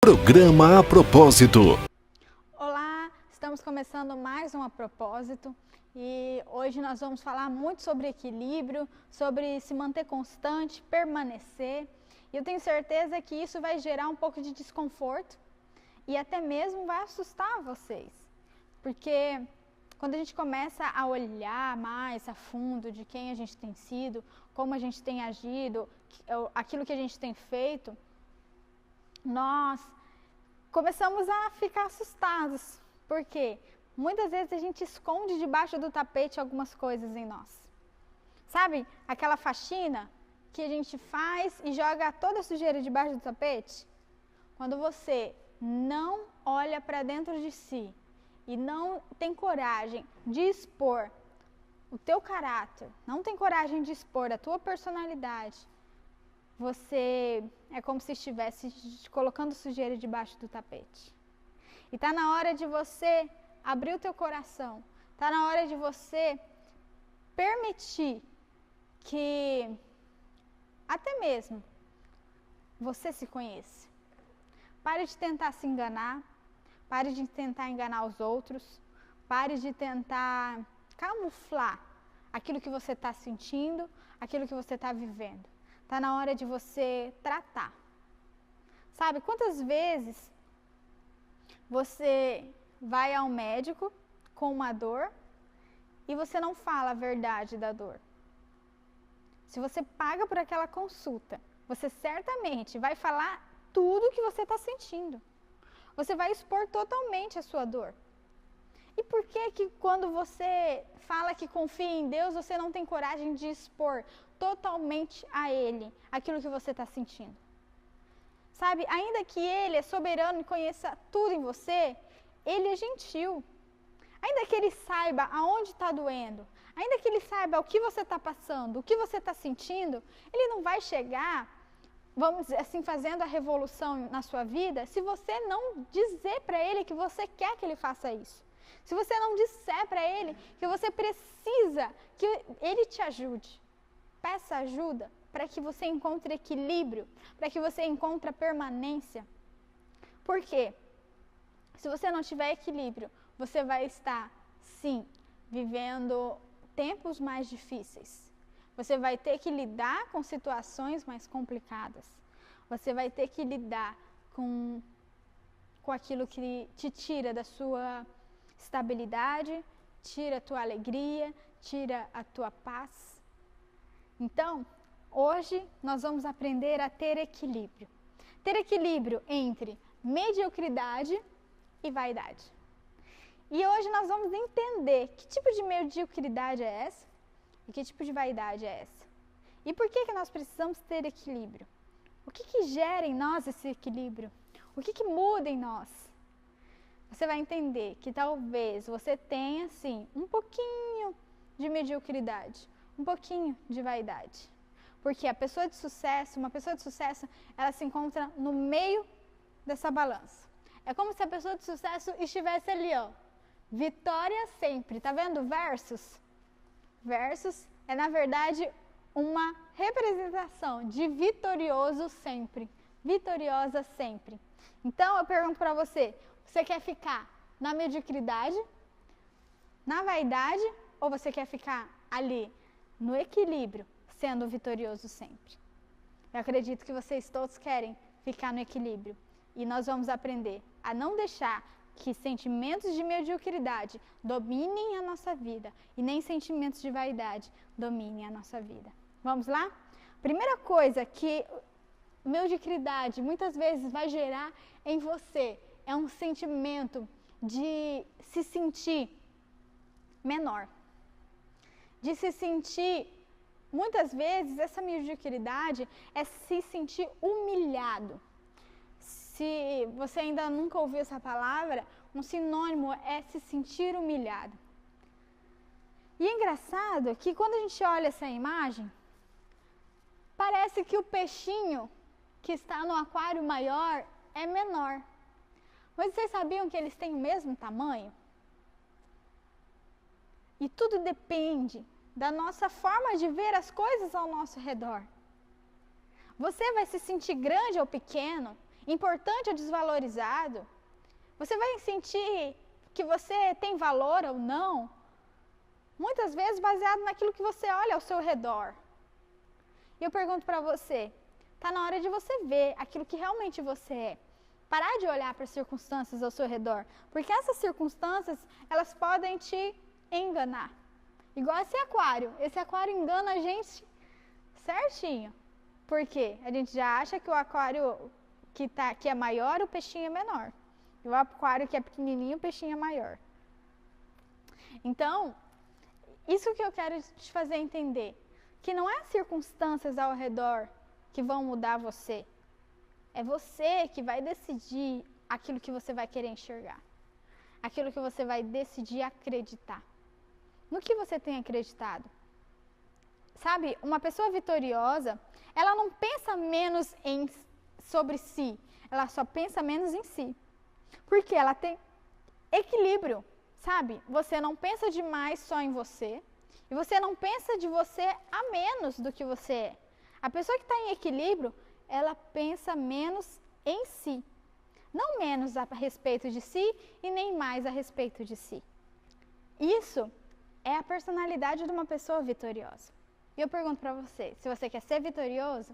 Programa A Propósito. Olá, estamos começando mais um A Propósito e hoje nós vamos falar muito sobre equilíbrio, sobre se manter constante, permanecer. E eu tenho certeza que isso vai gerar um pouco de desconforto e até mesmo vai assustar vocês, porque quando a gente começa a olhar mais a fundo de quem a gente tem sido, como a gente tem agido, aquilo que a gente tem feito, nós começamos a ficar assustados, porque muitas vezes a gente esconde debaixo do tapete algumas coisas em nós. Sabe aquela faxina que a gente faz e joga toda a sujeira debaixo do tapete? Quando você não olha para dentro de si e não tem coragem de expor o teu caráter, não tem coragem de expor a tua personalidade, você é como se estivesse colocando sujeira debaixo do tapete. E está na hora de você abrir o teu coração, está na hora de você permitir que até mesmo você se conheça. Pare de tentar se enganar, pare de tentar enganar os outros, pare de tentar camuflar aquilo que você está sentindo, aquilo que você está vivendo. Está na hora de você tratar. Sabe, quantas vezes você vai ao médico com uma dor e você não fala a verdade da dor? Se você paga por aquela consulta, você certamente vai falar tudo o que você está sentindo. Você vai expor totalmente a sua dor. E por que quando você fala que confia em Deus, você não tem coragem de expor totalmente a Ele aquilo que você está sentindo? Sabe, ainda que Ele é soberano e conheça tudo em você, Ele é gentil. Ainda que Ele saiba aonde está doendo, ainda que Ele saiba o que você está passando, o que você está sentindo, Ele não vai chegar, vamos dizer assim, fazendo a revolução na sua vida, se você não dizer para Ele que você quer que Ele faça isso. Se você não disser para Ele que você precisa que Ele te ajude. Peça ajuda para que você encontre equilíbrio, para que você encontre permanência. Por quê? Se você não tiver equilíbrio, você vai estar, sim, vivendo tempos mais difíceis. Você vai ter que lidar com situações mais complicadas. Você vai ter que lidar com aquilo que te tira da sua estabilidade, tira a tua alegria, tira a tua paz. Então, hoje nós vamos aprender a ter equilíbrio. Ter equilíbrio entre mediocridade e vaidade. E hoje nós vamos entender que tipo de mediocridade é essa e que tipo de vaidade é essa. E por que nós precisamos ter equilíbrio? O que gera em nós esse equilíbrio? O que muda em nós? Você vai entender que talvez você tenha, sim, um pouquinho de mediocridade, um pouquinho de vaidade. Porque a pessoa de sucesso, uma pessoa de sucesso, ela se encontra no meio dessa balança. É como se a pessoa de sucesso estivesse ali, ó. Vitória sempre. Tá vendo versus? Versus é, na verdade, uma representação de vitorioso sempre. Vitoriosa sempre. Então, eu pergunto para você, você quer ficar na mediocridade, na vaidade, ou você quer ficar ali no equilíbrio, sendo vitorioso sempre? Eu acredito que vocês todos querem ficar no equilíbrio. E nós vamos aprender a não deixar que sentimentos de mediocridade dominem a nossa vida e nem sentimentos de vaidade dominem a nossa vida. Vamos lá? Primeira coisa que mediocridade muitas vezes vai gerar em você é um sentimento de se sentir menor, de se sentir, muitas vezes essa mediocridade é se sentir humilhado. Se você ainda nunca ouviu essa palavra, um sinônimo é se sentir humilhado. E é engraçado que quando a gente olha essa imagem, parece que o peixinho que está no aquário maior é menor. Mas vocês sabiam que eles têm o mesmo tamanho? E tudo depende da nossa forma de ver as coisas ao nosso redor. Você vai se sentir grande ou pequeno importante ou desvalorizado? Você vai sentir que você tem valor ou não? Muitas vezes baseado naquilo que você olha ao seu redor. E eu pergunto para você, está na hora de você ver aquilo que realmente você é. Parar de olhar para as circunstâncias ao seu redor, porque essas circunstâncias, elas podem te enganar. Igual esse aquário engana a gente certinho. Por quê? A gente já acha que o aquário que é maior, o peixinho é menor. E o aquário que é pequenininho, o peixinho é maior. Então, isso que eu quero te fazer entender, que não é as circunstâncias ao redor que vão mudar você. É você que vai decidir aquilo que você vai querer enxergar. Aquilo que você vai decidir acreditar. No que você tem acreditado? Sabe, uma pessoa vitoriosa, ela não pensa menos sobre si, ela só pensa menos em si. Porque ela tem equilíbrio, sabe? Você não pensa demais só em você e você não pensa de você a menos do que você é. A pessoa que está em equilíbrio, ela pensa menos em si. Não menos a respeito de si e nem mais a respeito de si. Isso é a personalidade de uma pessoa vitoriosa. E eu pergunto para você, se você quer ser vitorioso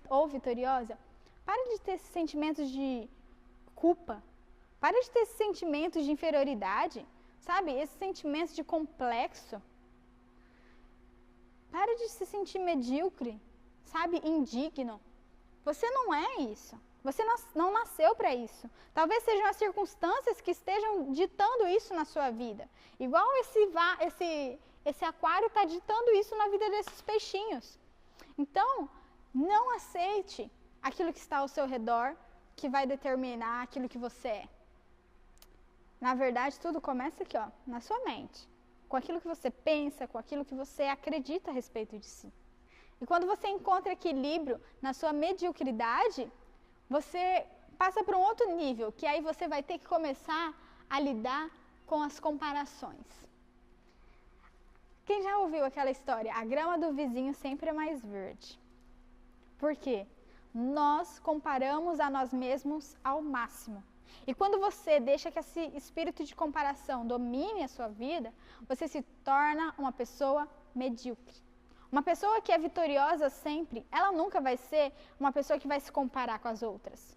ou vitoriosa, pare de ter esses sentimentos de culpa. Pare de ter esses sentimentos de inferioridade, sabe? Esses sentimentos de complexo. Pare de se sentir medíocre, sabe? Indigno. Você não é isso. Você não nasceu para isso. Talvez sejam as circunstâncias que estejam ditando isso na sua vida. Igual esse aquário está ditando isso na vida desses peixinhos. Então, não aceite aquilo que está ao seu redor, que vai determinar aquilo que você é. Na verdade, tudo começa aqui, ó, na sua mente. Com aquilo que você pensa, com aquilo que você acredita a respeito de si. E quando você encontra equilíbrio na sua mediocridade, você passa para um outro nível, que aí você vai ter que começar a lidar com as comparações. Quem já ouviu aquela história? A grama do vizinho sempre é mais verde. Por quê? Nós comparamos a nós mesmos ao máximo. E quando você deixa que esse espírito de comparação domine a sua vida, você se torna uma pessoa medíocre. Uma pessoa que é vitoriosa sempre, ela nunca vai ser uma pessoa que vai se comparar com as outras.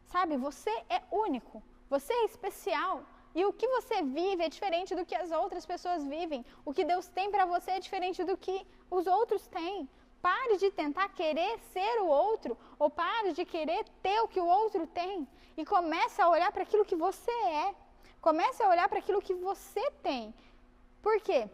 Sabe, você é único, você é especial. E o que você vive é diferente do que as outras pessoas vivem. O que Deus tem para você é diferente do que os outros têm. Pare de tentar querer ser o outro, ou pare de querer ter o que o outro tem. E comece a olhar para aquilo que você é. Comece a olhar para aquilo que você tem. Por quê?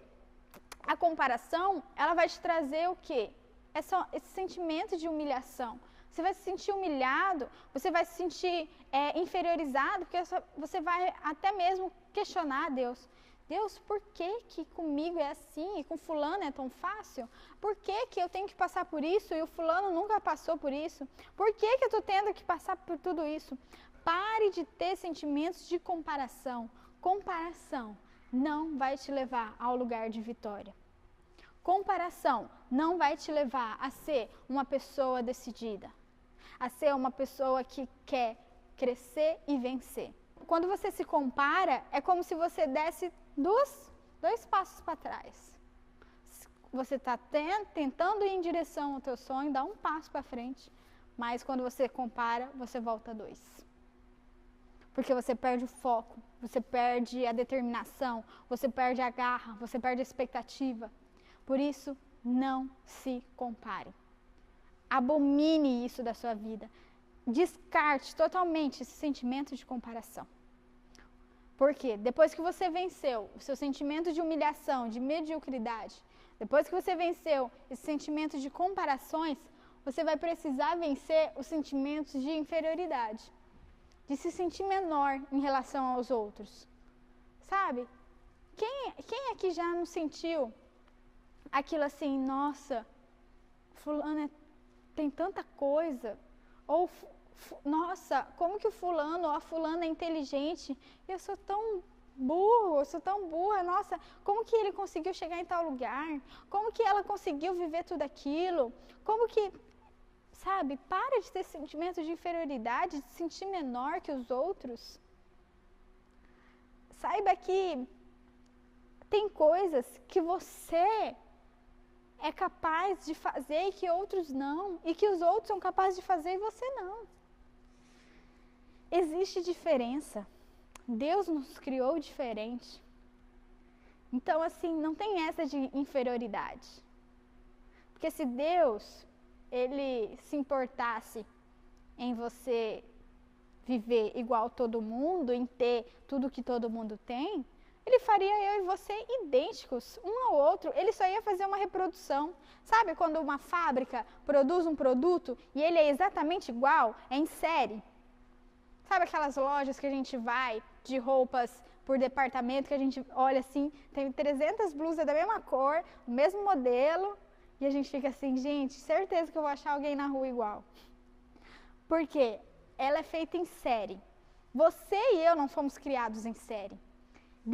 A comparação, ela vai te trazer o quê? Esse sentimento de humilhação. Você vai se sentir humilhado, você vai se sentir inferiorizado, porque você vai até mesmo questionar a Deus. Deus, por que comigo é assim e com fulano é tão fácil? Por que eu tenho que passar por isso e o fulano nunca passou por isso? Por que eu estou tendo que passar por tudo isso? Pare de ter sentimentos de comparação. Comparação não vai te levar ao lugar de vitória. Comparação não vai te levar a ser uma pessoa decidida, a ser uma pessoa que quer crescer e vencer. Quando você se compara, é como se você desse dois passos para trás. Você está tentando ir em direção ao teu sonho, dá um passo para frente, mas quando você compara, você volta 2. Porque você perde o foco, você perde a determinação, você perde a garra, você perde a expectativa. Por isso, não se compare. Abomine isso da sua vida. Descarte totalmente esse sentimento de comparação. Por quê? Depois que você venceu o seu sentimento de humilhação, de mediocridade, depois que você venceu esse sentimento de comparações, você vai precisar vencer os sentimentos de inferioridade, de se sentir menor em relação aos outros. Sabe? Quem aqui já não sentiu aquilo assim, nossa, fulano tem tanta coisa, ou nossa, como que o fulano ou a fulana é inteligente, e eu sou tão burro, eu sou tão burra, nossa, como que ele conseguiu chegar em tal lugar, como que ela conseguiu viver tudo aquilo, como que, Sabe, para de ter sentimento de inferioridade, de se sentir menor que os outros. Saiba que tem coisas que você é capaz de fazer e que outros não, e que os outros são capazes de fazer e você não. Existe diferença. Deus nos criou diferente. Então, assim, não tem essa de inferioridade. Porque se Deus, Ele se importasse em você viver igual todo mundo, em ter tudo que todo mundo tem, Ele faria eu e você idênticos, um ao outro. Ele só ia fazer uma reprodução. Sabe quando uma fábrica produz um produto e ele é exatamente igual, é em série? Sabe aquelas lojas que a gente vai de roupas por departamento, que a gente olha assim, tem 300 blusas da mesma cor, do mesmo modelo, e a gente fica assim, gente, certeza que eu vou achar alguém na rua igual. Por quê? Ela é feita em série. Você e eu não fomos criados em série.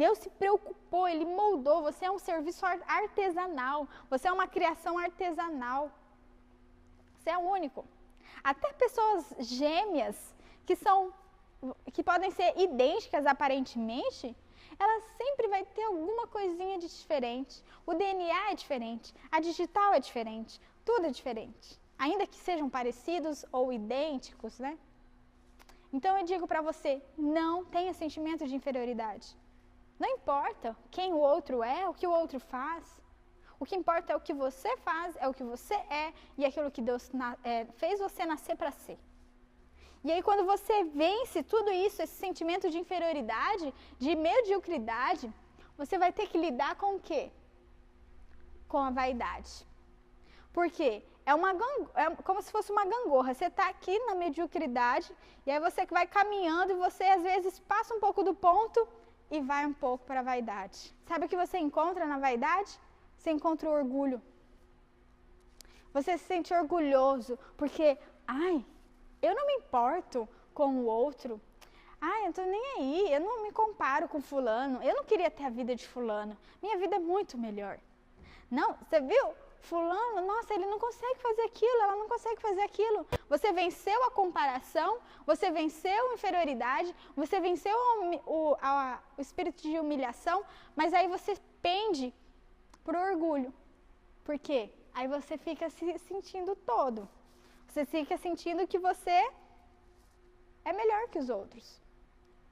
Deus se preocupou, Ele moldou, você é um serviço artesanal, você é uma criação artesanal. Você é único. Até pessoas gêmeas, que podem ser idênticas aparentemente, ela sempre vai ter alguma coisinha de diferente. O DNA é diferente, a digital é diferente, tudo é diferente. Ainda que sejam parecidos ou idênticos, né? Então eu digo para você, não tenha sentimento de inferioridade. Não importa quem o outro é, o que o outro faz. O que importa é o que você faz, é o que você é e aquilo que Deus fez você nascer para ser. E aí quando você vence tudo isso, esse sentimento de inferioridade, de mediocridade, você vai ter que lidar com o quê? Com a vaidade. Por quê? É como se fosse uma gangorra. Você está aqui na mediocridade e aí você vai caminhando e você às vezes passa um pouco do ponto e vai um pouco para a vaidade. Sabe o que você encontra na vaidade? Você encontra o orgulho. Você se sente orgulhoso porque, eu não me importo com o outro. Eu não tô nem aí, eu não me comparo com fulano. Eu não queria ter a vida de fulano. Minha vida é muito melhor. Não, você viu? Fulano, nossa, ele não consegue fazer aquilo, ela não consegue fazer aquilo. Você venceu a comparação, você venceu a inferioridade, você venceu o espírito de humilhação, mas aí você pende pro orgulho. Por quê? Aí você fica se sentindo todo. Você fica sentindo que você é melhor que os outros.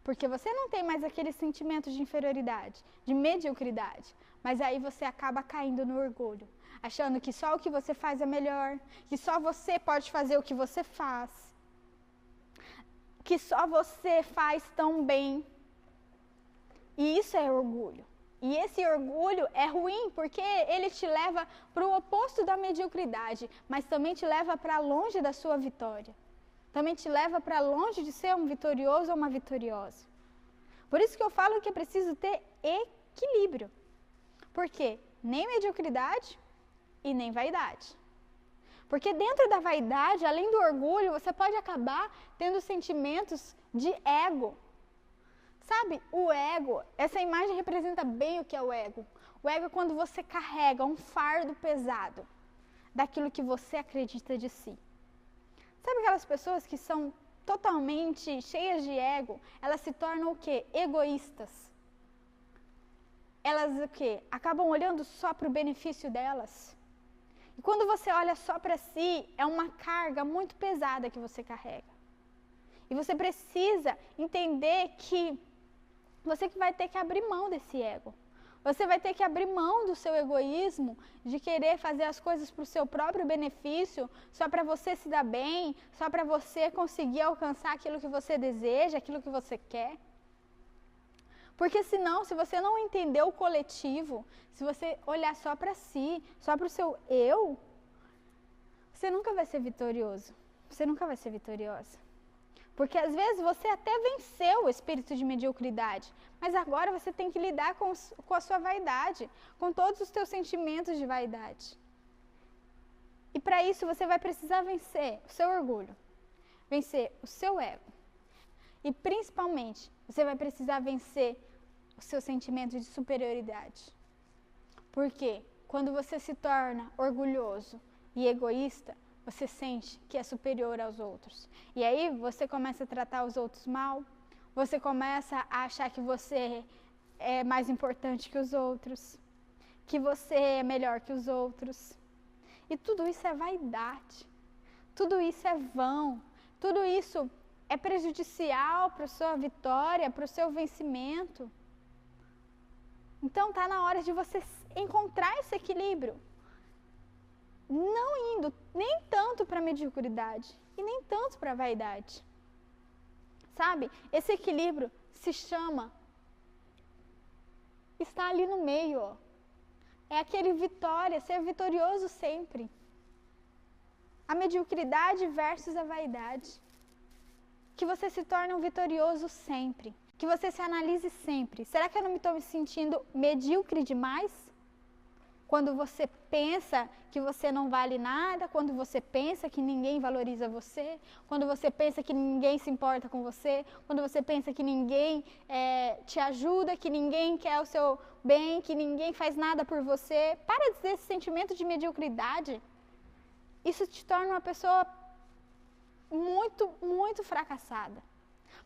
Porque você não tem mais aquele sentimento de inferioridade, de mediocridade. Mas aí você acaba caindo no orgulho, achando que só o que você faz é melhor, que só você pode fazer o que você faz, que só você faz tão bem. E isso é orgulho. E esse orgulho é ruim porque ele te leva para o oposto da mediocridade, mas também te leva para longe da sua vitória. Também te leva para longe de ser um vitorioso ou uma vitoriosa. Por isso que eu falo que é preciso ter equilíbrio. Por quê? Nem mediocridade e nem vaidade. Porque dentro da vaidade, além do orgulho, você pode acabar tendo sentimentos de ego. Sabe, o ego, essa imagem representa bem o que é o ego. O ego é quando você carrega um fardo pesado daquilo que você acredita de si. Sabe aquelas pessoas que são totalmente cheias de ego? Elas se tornam o quê? Egoístas. Elas o quê? Acabam olhando só para o benefício delas. E quando você olha só para si, é uma carga muito pesada que você carrega. E você precisa entender que você que vai ter que abrir mão desse ego. Você vai ter que abrir mão do seu egoísmo, de querer fazer as coisas para o seu próprio benefício, só para você se dar bem, só para você conseguir alcançar aquilo que você deseja, aquilo que você quer. Porque senão, se você não entender o coletivo, se você olhar só para si, só para o seu eu, você nunca vai ser vitorioso. Você nunca vai ser vitoriosa. Porque às vezes você até venceu o espírito de mediocridade, mas agora você tem que lidar com a sua vaidade, com todos os teus sentimentos de vaidade. E para isso você vai precisar vencer o seu orgulho, vencer o seu ego. E principalmente, você vai precisar vencer o seu sentimento de superioridade. Porque quando você se torna orgulhoso e egoísta, você sente que é superior aos outros. E aí você começa a tratar os outros mal, você começa a achar que você é mais importante que os outros, que você é melhor que os outros. E tudo isso é vaidade, tudo isso é vão, tudo isso é prejudicial para a sua vitória, para o seu vencimento. Então está na hora de você encontrar esse equilíbrio, não indo nem tanto para a mediocridade e nem tanto para a vaidade. Sabe, esse equilíbrio se chama, está ali no meio, ó. É aquele vitória, ser vitorioso sempre. A mediocridade versus a vaidade. Que você se torne um vitorioso sempre. Que você se analise sempre. Será que eu não me estou me sentindo medíocre demais? Quando você pensa que você não vale nada, quando você pensa que ninguém valoriza você, quando você pensa que ninguém se importa com você, quando você pensa que ninguém te ajuda, que ninguém quer o seu bem, que ninguém faz nada por você. Para de ter esse sentimento de mediocridade. Isso te torna uma pessoa muito, muito fracassada.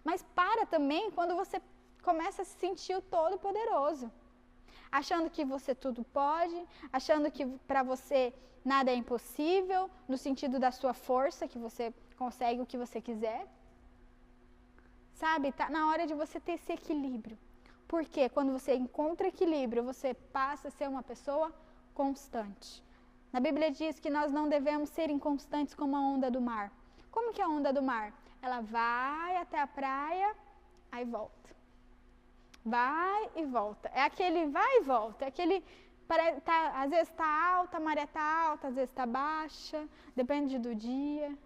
Mas para também quando você começa a se sentir o todo-poderoso. Achando que você tudo pode, achando que para você nada é impossível, no sentido da sua força, que você consegue o que você quiser. Sabe, tá na hora de você ter esse equilíbrio. Porque quando você encontra equilíbrio, você passa a ser uma pessoa constante. Na Bíblia diz que nós não devemos ser inconstantes como a onda do mar. Como que é a onda do mar? Ela vai até a praia, aí volta. Vai e volta. É aquele vai e volta. É aquele, às vezes está alta, a maré está alta, às vezes está baixa, depende do dia.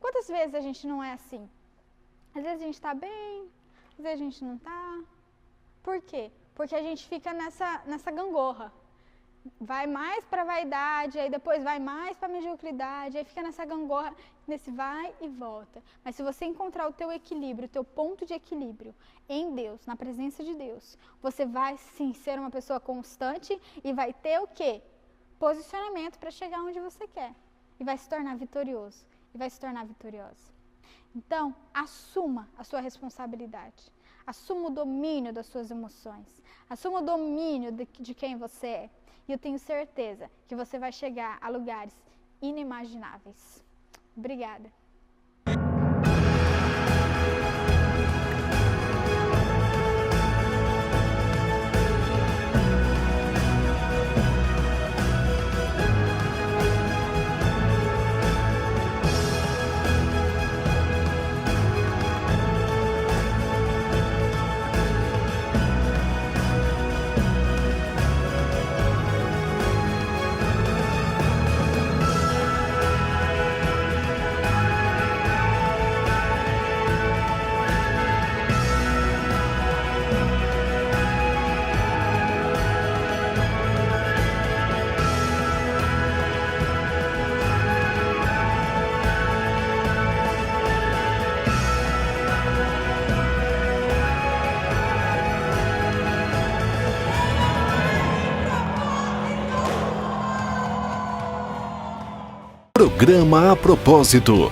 Quantas vezes a gente não é assim? Às vezes a gente está bem, às vezes a gente não está. Por quê? Porque a gente fica nessa gangorra. Vai mais para a vaidade, aí depois vai mais para a mediocridade, aí fica nessa gangorra, nesse vai e volta. Mas se você encontrar o teu equilíbrio, o teu ponto de equilíbrio em Deus, na presença de Deus, você vai sim ser uma pessoa constante e vai ter o quê? Posicionamento para chegar onde você quer. E vai se tornar vitorioso, e vai se tornar vitoriosa. Então, assuma a sua responsabilidade. Assuma o domínio das suas emoções. Assuma o domínio de quem você é. E eu tenho certeza que você vai chegar a lugares inimagináveis. Obrigada. Programa A Propósito.